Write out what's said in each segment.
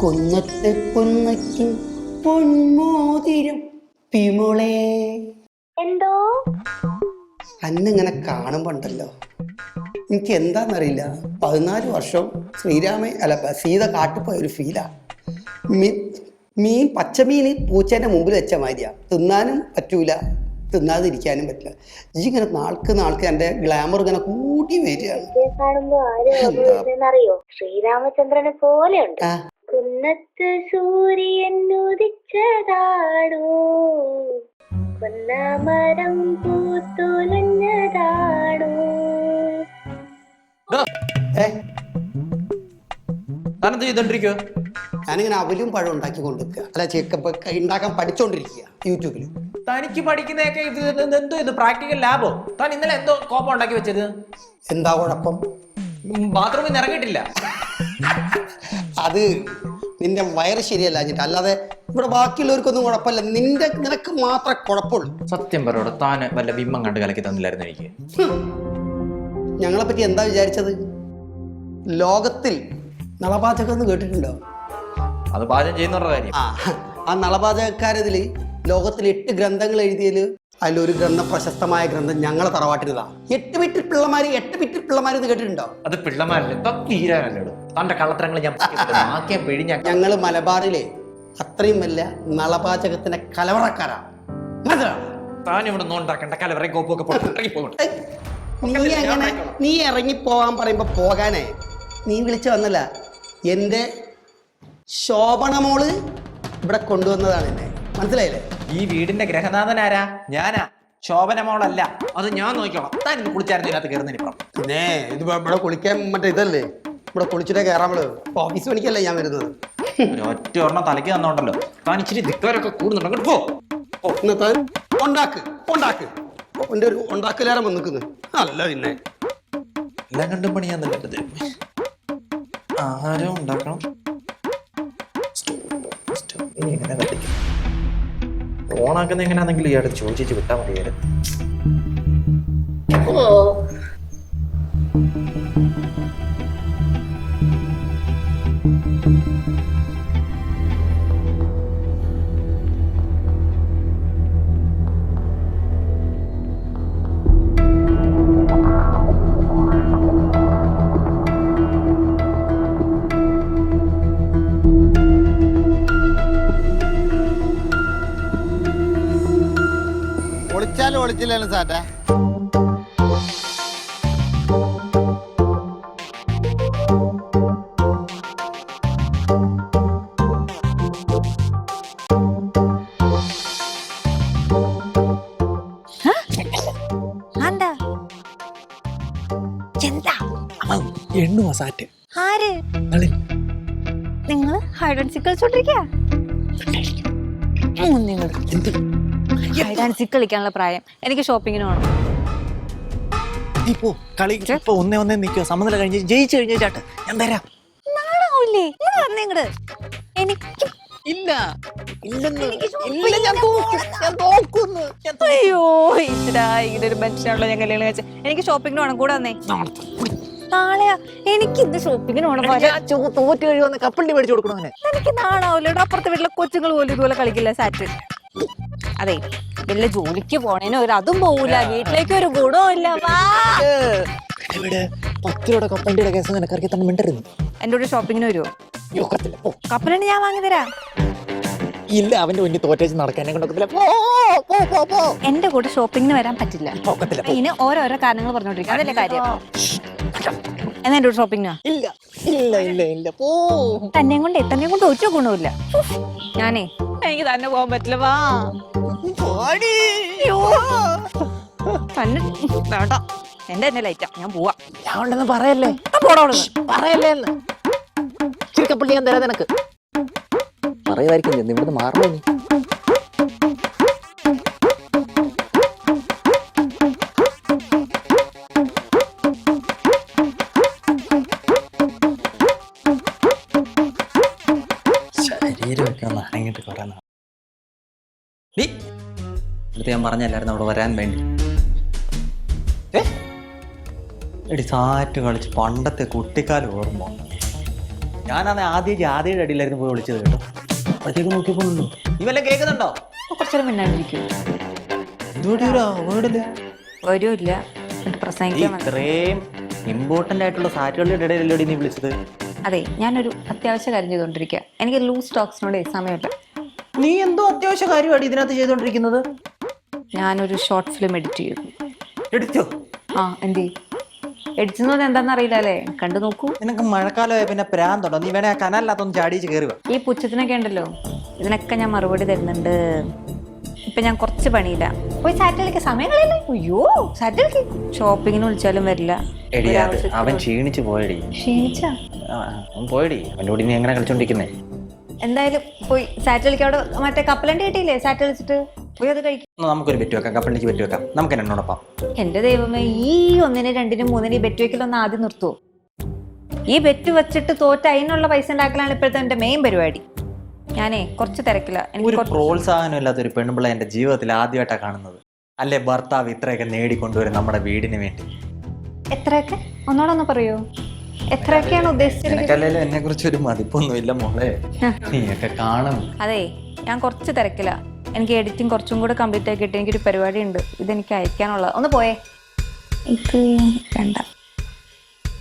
കുന്നത്തെ പൊന്നയ്ക്ക് പൊന്മോതിരം പിമോളെ. എന്തോ അന്നിങ്ങനെ കാണുമ്പോണ്ടല്ലോ എനിക്ക് എന്താന്നറിയില്ല, 14 വർഷം സീത കാട്ടിപ്പോയ ഒരു ഫീലാ. പച്ചമീൻ പൂച്ചേൻ്റെ മുമ്പിൽ വെച്ച മാതിരിയാ. തിന്നാനും പറ്റൂല, തിന്നാതിരിക്കാനും പറ്റില്ല. ഇങ്ങനെ നാൾക്ക് എൻ്റെ ഗ്ലാമർ ഇങ്ങനെ കൂട്ടി വരികയാണ്. കാണുമ്പോ ആരോ ശ്രീരാമചന്ദ്രനെ പോലെയുണ്ട്. കുന്നത്ത് സൂര്യൻ ഉദിച്ചതാണോ, കൊന്നമരം പൂത്തുലഞ്ഞതാണോ. ഞാനിങ്ങനെ അവലും പഴം ഉണ്ടാക്കി കൊണ്ടിരിക്കുക, അല്ല ഉണ്ടാക്കാൻ പഠിച്ചോണ്ടിരിക്കുക യൂട്യൂബിൽ. തനിക്ക് പഠിക്കുന്നതൊക്കെ എന്തോ ഇത് പ്രാക്ടിക്കൽ ലാബോ? താൻ ഇന്നലെ എന്തോ കോപ്പം ഉണ്ടാക്കി വെച്ചത്? എന്താ കുഴപ്പം? ബാത്റൂമിൽ നിന്ന് ഇറങ്ങിയിട്ടില്ല. അത് നിന്റെ വയറ് ശരിയല്ല എന്നിട്ട്, അല്ലാതെ ഇവിടെ ബാക്കിയുള്ളവർക്കൊന്നും കുഴപ്പമില്ല. നിനക്ക് മാത്രമേ കുഴപ്പമുള്ളൂ. സത്യം പറയോട്, താൻ വല്ല ബിംബം കണ്ട് കലക്കി തന്നില്ലായിരുന്നു എനിക്ക്. ഞങ്ങളെ പറ്റി എന്താ വിചാരിച്ചത്? ലോകത്തിൽ നളപാചകം എന്ന് കേട്ടിട്ടുണ്ടോ? അത് പാചകം ചെയ്യുന്നവരുടെ കാര്യം. ആ നളപാചകക്കാരതിൽ ലോകത്തിൽ 8 ഗ്രന്ഥങ്ങൾ എഴുതിയതിൽ അതിലൊരു ഗ്രന്ഥം, പ്രശസ്തമായ ഗ്രന്ഥം ഞങ്ങളെ തറവാട്ടിലതാ. 8 വീട്ടിൽ പിള്ളമാര് എന്ന് കേട്ടിട്ടുണ്ടോ? അത് പിള്ളമാരല്ലേ, തീരാനല്ലോ തന്റെ കള്ളത്തരങ്ങൾ ഞാൻ പിഴിഞ്ഞ. ഞങ്ങള് മലബാറിലെ അത്രയും വലിയ നളപാചകത്തിന്റെ കലവറക്കാരാ. താൻ ഇവിടെ നോണ്ടാക്കണ്ട കലവറ കോപ്പൊക്കെ നീ ഇറങ്ങി പോകാൻ പറയുമ്പോ പോകാനേ നീ വിളിച്ചു വന്നല്ല. എൻ്റെ ശോഭണമോള് ഇവിടെ കൊണ്ടുവന്നതാണ് എന്നെ, മനസ്സിലായില്ലേ? ഈ വീടിന്റെ ഗ്രഹനാഥനാരാ? ഞാനാ, ശോഭനമോളല്ല. അത് ഞാൻ നോക്കിക്കോളാം. താൻ ഇന്ന് കുളിച്ചായിരുന്നു ഇതിനകത്ത് കയറുന്നതിനിപ്പം. പിന്നെ ഇത് ഇവിടെ കുളിക്കാൻ മറ്റേ ഇതല്ലേ, ഇവിടെ കുളിച്ചിട്ടേ കയറാമള്. ഓഫീസ് പണിക്കല്ലേ ഞാൻ വരുന്നത്. ഒറ്റ ഒരെണ്ണം തലയ്ക്ക് തന്നോണ്ടല്ലോ. താൻ ഇച്ചിരി ദിക്കവരൊക്കെ കൂടുന്നുണ്ട്. പോ താൻ ഉണ്ടാക്ക് എൻ്റെ ഒരു ഉണ്ടാക്കലാരം വന്നിക്കുന്നത് അല്ല. പിന്നെ എല്ലാം കണ്ടും പണിയാൻ നല്ലത്. ആഹാരം ഉണ്ടാക്കണം. ഇനി എങ്ങനെ കത്തിക്കും? ഓണാക്കുന്ന എങ്ങനെയാണെങ്കിലും ഇയാൾ ചോദിച്ചു വിട്ടാൽ മതിയായിരുന്നു. ഒളിച്ചില്ലാണ് സാറ്റ. എണ്ണുവാ സാറ്റ്. ആര്? നിങ്ങള് ഹൈഡ് ആൻഡ് സീക്ക് കളിച്ചോണ്ടിരിക്കുക? ഹൈഡ് ആൻഡ് സീക്ക് കളിക്കാനുള്ള പ്രായം. എനിക്ക് ഷോപ്പിങ്ങിന് പോകണം. ഒന്നേ നിൽക്കുക. സമനില കഴിഞ്ഞ് ജയിച്ചു കഴിഞ്ഞ ചാട്ട് ഞാൻ തരാം. നാളാവൂലേ? ഇങ്ങട് എനിക്ക് അയ്യോ ഇതാ ഇങ്ങനെ ഒരു മനുഷ്യനാണല്ലോ ഞാൻ കല്യാണം കഴിച്ചത്. എനിക്ക് ഷോപ്പിങ്ങിന് പോകണം. കൂടെ വന്നേ. നാളെയാ? എനിക്ക് ഇന്ന് ഷോപ്പിങ്ങിന് പോകണം. തോറ്റ് കഴിയുന്ന കപ്പലിന് മേടിച്ചു കൊടുക്കണം. എനിക്ക് നാളാവൂല്ലോ. അപ്പുറത്തെ വീട്ടിലെ കൊച്ചുങ്ങൾ പോലും ഇതുപോലെ കളിക്കില്ല സാറ്റ്. അതെ, വല്ല ജോലിക്ക് പോണേനോ അതും പോവൂല, വീട്ടിലേക്ക് ഒരു ഗുണവും ഇല്ല. എന്റെ കൂടെ ഷോപ്പിങ്ങിന് വരുമോ? കപ്പലണ്ടി ഞാൻ വാങ്ങി തരാം. ഇല്ല, അവന്റെ മുന്നിൽ തോറ്റേച്ച് നടക്കാനെ കൊണ്ടൊക്കത്തില്ല. എന്റെ കൂടെ ഷോപ്പിങ്ങിന് വരാൻ പറ്റില്ല. ഇതിന് ഓരോരോ കാരണങ്ങൾ പറഞ്ഞോണ്ടിരിക്കും, അതല്ലേ കാര്യം. എന്നാ എന്റെ കൂടെ ഷോപ്പിങ്ങിനാ? തന്നെയും കൊണ്ട് ഒറ്റ ഗുണമില്ല. ഞാനേ എനിക്ക് തന്നെ പോകാൻ പറ്റില്ല. വാ തന്നെ വേണ്ട, എന്റെ തന്നെ ലൈറ്റാ, ഞാൻ പോവാ. ഞാൻ ഉണ്ടെന്ന് പറയല്ലേ, ചിരിക്കപ്പള്ളി ഞാൻ തരാം നിനക്ക്. പറയുമായിരിക്കും ഇവിടുന്ന് മാറണേ. ശരീരമൊക്കെ ഒന്ന് അടങ്ങിട്ട് കുറേ ഞാൻ പറഞ്ഞല്ലായിരുന്നു അവിടെ വരാൻ വേണ്ടി. എടി സാറ്റ് കളിച്ച് പണ്ടത്തെ കുട്ടിക്കാലം ഓർമ്മ. ഞാനാണ് ആദ്യയുടെ അടിയിലായിരുന്നു പോയി വിളിച്ചത് കേട്ടോ. അപ്പോഴത്തേക്ക് നോക്കിയപ്പോണ്ടോ നീ വല്ലതും കേൾക്കുന്നുണ്ടോ? കുറച്ചേരം മിണ്ടാണ്ടിരിക്കും. വരുമില്ല പ്രസംഗിക്കാൻ. ഇത്രയും ഇമ്പോർട്ടന്റ് ആയിട്ടുള്ള സാറ്റുകളുടെ ഇടയിലല്ലേ നീ വിളിച്ചത്? അതെ, ഞാനൊരു അത്യാവശ്യ കാര്യം ചെയ്തോണ്ടിരിക്കുക. എനിക്ക് ലൂസ് ടോക്സിനോട് സമയമില്ല. നീ എന്തോ അത്യാവശ്യ കാര്യമാണ് ഇതിനകത്ത് ചെയ്തോണ്ടിരിക്കുന്നത്. ഞാനൊരു ഷോർട്ട് ഫിലിം എഡിറ്റ് ചെയ്തു. എടുത്തോ? ആ, എന്ത് എഡിറ്റ് ചെയ്യുന്നത് എന്താണെന്ന് അറിയില്ല അല്ലേ? കണ്ടു നോക്കൂ. നിനക്ക് മഴക്കാലമായ പിന്നെ പ്രാന്തുണ്ടോ? നീ വേണേ ആ കനാലിനകത്തൊന്ന് ചാടിച്ച് കയറുക. ഈ പുച്ഛത്തിനൊക്കെ ഉണ്ടല്ലോ, ഇതിനൊക്കെ ഞാൻ മറുപടി തരുന്നുണ്ട്. ഇപ്പൊ ഞാൻ കുറച്ച് പണിയില്ല. പോയി സാറ്റലൈറ്റ് സമയങ്ങളില്ല. അയ്യോ, സാറ്റലൈറ്റ് ഷോപ്പിങ്ങിന് വിളിച്ചാലും വരില്ല. അവൻ ക്ഷീണിച്ചു പോയടി. ക്ഷീണിച്ചാ? അവൻ പോയടി. അവൻ്റെ കൂടി നീ എങ്ങനെ കളിച്ചോണ്ടിരിക്കുന്നേ? എന്തായാലും പോയി സാറ്റലൈറ്റ് അവിടെ മറ്റേ കപ്പലണ്ടി കിട്ടിയില്ലേ? സാറ്റലൈറ്റ് പോയി അത് കഴിക്കും. നമുക്കൊരു ബെറ്റ് വെക്കാം, കപ്പലിലേക്ക് ബെറ്റ് വെക്കാം. നമുക്ക് എന്നോടൊപ്പം. എന്റെ ദൈവമേ, ഈ 1, 2, 3 ബെറ്റ് വെക്കലൊന്ന് ആദ്യം നിർത്തുവോ? ഈ ബെറ്റ് വെച്ചിട്ട് തോറ്റ അതിനുള്ള പൈസ ഉണ്ടാക്കലാണ് ഇപ്പോഴത്തെ എന്റെ മെയിൻ പരിപാടി. ഞാനേ കുറച്ച് തിരക്കില്ല. ഒരു പ്രോത്സാഹനം ഇല്ലാത്ത ഒരു പെണ്ണുപിള്ള എന്റെ ജീവിതത്തിൽ ആദ്യമായിട്ടാണ് കാണുന്നത്. അല്ലെ ഭർത്താവ് ഇത്രയൊക്കെ നേടിക്കൊണ്ടുവരും നമ്മുടെ വീടിന് വേണ്ടി. എത്രയൊക്കെ? ഒന്നോടൊന്ന് പറയൂ, എത്രയൊക്കെയാണ് ഉദ്ദേശിച്ചത്? എനിക്കല്ലേലും എന്നെ കുറിച്ച് ഒരു മതിപ്പൊന്നും ഇല്ല മോളെ. നീയൊക്കെ കാണും. അതെ, ഞാൻ കുറച്ച് തിരക്കില്ല. എനിക്ക് എഡിറ്റിംഗ് കുറച്ചും കൂടെ കംപ്ലീറ്റ് ആക്കിയിട്ട് എനിക്കൊരു പരിപാടി ഉണ്ട്. ഇതെനിക്ക് അയക്കാനുള്ളത്. ഒന്ന് പോയേ. ഇത് വേണ്ട,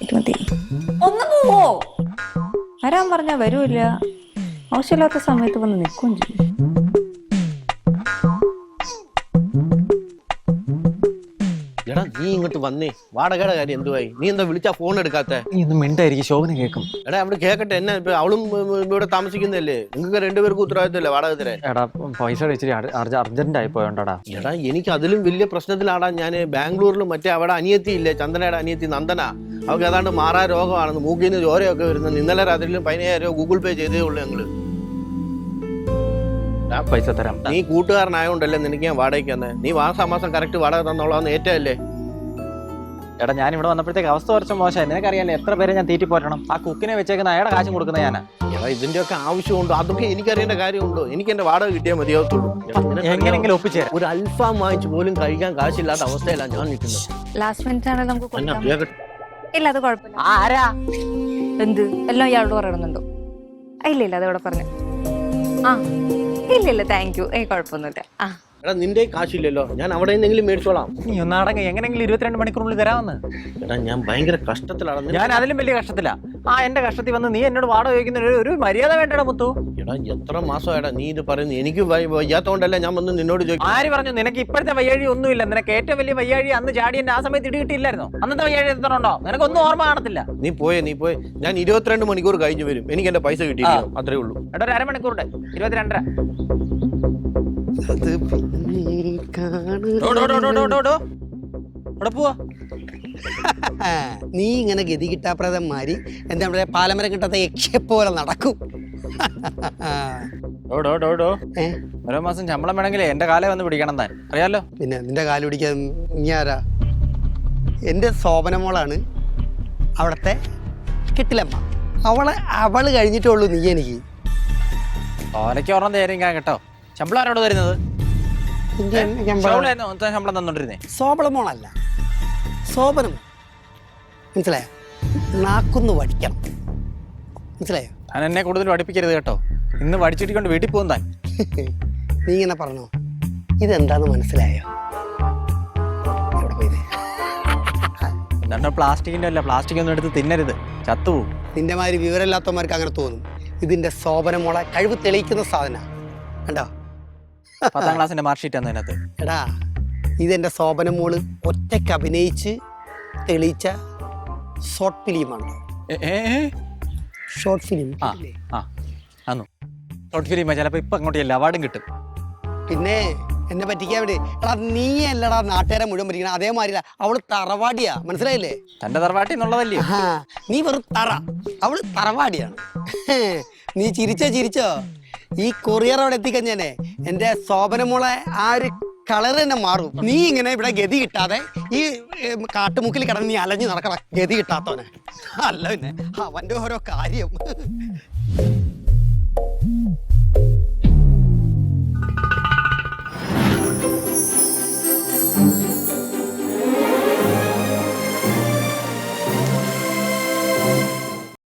ഇത് മതി. ഒന്ന് പോവോ? വരാൻ പറഞ്ഞാ വരൂല്ല. ആവശ്യമില്ലാത്ത സമയത്ത് വന്ന് നിൽക്കുകയും ചെയ്യും. എടാ നീ ഇങ്ങോട്ട് വന്നേ. വാടകയുടെ കാര്യം എന്തുവായി? നീ എന്താ വിളിച്ചാ ഫോൺ എടുക്കാത്ത? നീ ഒന്ന് മിണ്ടായിരിക്കും, ശോഭന കേൾക്കും. എടാ അവിടെ കേക്കട്ടെ. എന്നെ ഇപ്പൊ അവളും ഇവിടെ താമസിക്കുന്നല്ലേ? നിങ്ങൾക്ക് രണ്ടുപേർക്കും ഉത്തരവാദിത്തമല്ലേ വാടക തരാൻ? എടാ പൈസ ഇച്ചിരി അർജന്റ് ആയി പോയോണ്ടാ. എടാ എനിക്ക് അതിലും വലിയ പ്രശ്നത്തിലാടാ ഞാൻ. ബാംഗ്ലൂരിൽ മറ്റേ അവിടെ അനിയത്തി ഇല്ലേ, ചന്ദനയുടെ അനിയത്തി നന്ദന. അവർക്ക് ഏതാണ്ട് മാറാ രോഗമാണെന്ന്, മൂക്കിൽ നിന്ന് ചോരയൊക്കെ വരുന്നത്. ഇന്നലെ രാത്രിയിലും 15,000 രൂപ ഗൂഗിൾ പേ ചെയ്തേ ഉള്ളൂ ഞങ്ങള്. പൈസ തരാം. നീ കൂട്ടുകാരനായോണ്ടല്ലേ നിനക്ക് ഞാൻ വാടകയ്ക്ക് തന്നെ. നീ മാസം കറക്റ്റ് വാടക തന്നോളാന്ന് ഏറ്റല്ലേ? എടാ ഞാൻ ഇവിടെ വന്നപ്പോഴത്തേക്ക് അവസ്ഥ കുറച്ച് മോശമായി. നിനക്കറിയാലോ എത്ര പേരെ ഞാൻ തീറ്റി പോറ്റണം. ആ കുക്കിനെ വെച്ചേക്കുന്ന അയാളുടെ കാശും കൊടുക്കുന്നത് ഞാനാ. എടാ ഇതിന്റെ ഒക്കെ ആവശ്യമുണ്ടോ? അതൊക്കെ എനിക്കറിയേണ്ട കാര്യമുണ്ടോ? എനിക്ക് എന്റെ വാടക കിട്ടിയാൽ മതിയാവത്തുള്ളൂ. എങ്ങനെയെങ്കിലും ഒപ്പിച്ചേരാം. ഒരു അൽഫാം വാങ്ങിച്ച് പോലും കഴിക്കാൻ കാശില്ലാത്ത അവസ്ഥയിലാണ് ഞാൻ നിൽക്കുന്നത്. ലാസ്റ്റ് മിനിറ്റ് ആണെങ്കിൽ നമുക്ക് കൊടുക്കാം. ഇല്ല, അത് കുഴപ്പമില്ല. ആരാ? എന്ത് എല്ലാം ഇയാളോട് പറയണമെന്നുണ്ടോ? ഇല്ല, അതവിടെ പറഞ്ഞു. ആ ഇല്ല, താങ്ക് യു. കുഴപ്പമൊന്നുമില്ല. ആ എടാ നിന്റെ കാശില്ലല്ലോ, ഞാൻ അവിടെ നിന്നെങ്കിലും മേടിച്ചോളാം. നീ ഒന്നടങ്ങ്. എങ്ങനെയെങ്കിലും 22 മണിക്കൂറിനുള്ളിൽ തരാമെന്ന്. എടാ ഞാൻ ഭയങ്കര കഷ്ടത്തിലാണ്. ഞാൻ അതിലും വലിയ കഷ്ടത്തിലാ. എന്റെ കഷ്ടത്തിൽ വന്ന് നീ എന്നോട് വാടക ചോദിക്കുന്ന ഒരു മര്യാദ വേണ്ടടാ മുത്തു. എടാ എത്ര മാസമായിടാ നീ ഇത് പറയുന്നത്? എനിക്ക് വയ്യാത്തോണ്ടല്ല ഞാൻ വന്ന് നിന്നോട് ചോദിക്കും. ആര് പറഞ്ഞു? നിനക്ക് ഇപ്പോഴത്തെ വയ്യാഴി ഒന്നുമില്ല. നിനക്ക് ഏറ്റവും വലിയ വയ്യാഴി അന്ന് ചാടി എന്റെ ആ സമയത്ത് ഇടി കിട്ടിയില്ലായിരുന്നോ? അന്നത്തെ വയ്യാഴി എത്ര ഉണ്ടോ? നിനക്കൊന്നും ഓർമ്മ കാണത്തില്ല. നീ പോയേ. ഞാൻ 22 മണിക്കൂർ കഴിഞ്ഞ് വരും. എനിക്ക് എന്റെ പൈസ കിട്ടിയില്ല, അത്രേ ഉള്ളൂ. എടാ ഒരു അരമണിക്കൂറുണ്ട്. 22:30. നീ ഇങ്ങനെ ഗതി കിട്ടാപ്രദന്മാരി എന്താ പറയാ, പാലമരം കിട്ടാത്ത യക്ഷപ്പോലെ നടക്കും. ഓരോ മാസം ശമ്പളം വേണമെങ്കിലേ എന്റെ കാലേ വന്ന് പിടിക്കണം താൻ, അറിയാലോ. പിന്നെ നിന്റെ കാല് പിടിക്കാൻ നീ ആരാ? എൻ്റെ ശോഭനമോളാണ് അവിടത്തെ കെട്ടിലമ്മ. അവള് കഴിഞ്ഞിട്ടേ ഉള്ളൂ നീ എനിക്ക്. ഓലയ്ക്ക് ഓർമ്മ തരാൻ കേട്ടോ. ശമ്പളം ആരോട് തരുന്നത്? ശമ്പളം തന്നോണ്ടിരുന്നേ. ശോഭനമോളല്ല, ശോഭനം. മനസ്സിലായോ? നാക്കുന്ന് വടിക്കണം, മനസ്സിലായോ? ഞാൻ എന്നെ കൂടുതൽ പഠിപ്പിക്കരുത് കേട്ടോ. ഇന്ന് വടിച്ചിട്ടിക്കൊണ്ട് വീട്ടിൽ പോകും താൻ. നീ ഇങ്ങനെ പറഞ്ഞോ. ഇതെന്താന്ന് മനസ്സിലായോ? എവിടെ പോയത്? എന്താ പ്ലാസ്റ്റിക്കിന്റെ അല്ല. പ്ലാസ്റ്റിക് ഒന്നും എടുത്ത് തിന്നരുത്, ചത്തുപോകും. നിന്റെ മാതിരി വിവരമില്ലാത്തവന്മാർക്ക് അങ്ങനെ തോന്നും. ഇതിന്റെ ശോഭനമോളെ കഴിവ് തെളിയിക്കുന്ന സാധന കണ്ടോ? 10ാം ക്ലാസ്സിന്റെ മാർക്ക് ഷീറ്റ് ആണ് അതിനകത്ത്. എടാ ഇതെന്റെ ശോഭനമോള് ഒറ്റയ്ക്ക് അഭിനയിച്ച് തെളിയിച്ച ഷോർട്ട് ഫിലിമാണ്. Short film. ഷോർട്ട് ഫിലിം ചിലപ്പോ ഇപ്പൊ അങ്ങോട്ട് എല്ലാ അവാർഡും കിട്ടും. പിന്നെ എന്നെ പറ്റിക്കാൻ വേണ്ടി എടാ നീ അല്ലടാ നാട്ടുകാരെ മുഴുവൻ പറ്റിക്കണം. അതേമാതിരില്ല, അവള് തറവാടിയാ, മനസ്സിലായില്ലേ? തന്റെ തറവാട്ടി എന്നുള്ളതല്ലേ? നീ വെറും തറ, അവള് തറവാടിയാണ്. നീ ചിരിച്ചോ? ഈ കൊറിയർ അവിടെ എത്തിക്കഴിഞ്ഞാലേ എന്റെ ശോഭനമോളെ ആ ഒരു കളർ തന്നെ മാറും. നീ ഇങ്ങനെ ഇവിടെ ഗതി കിട്ടാതെ ഈ കാട്ടുമുക്കിൽ കിടന്ന് നീ അലഞ്ഞു നടക്കണം, ഗതി കിട്ടാത്തവനെ. അല്ല പിന്നെ അവന്റെ ഓരോ കാര്യം.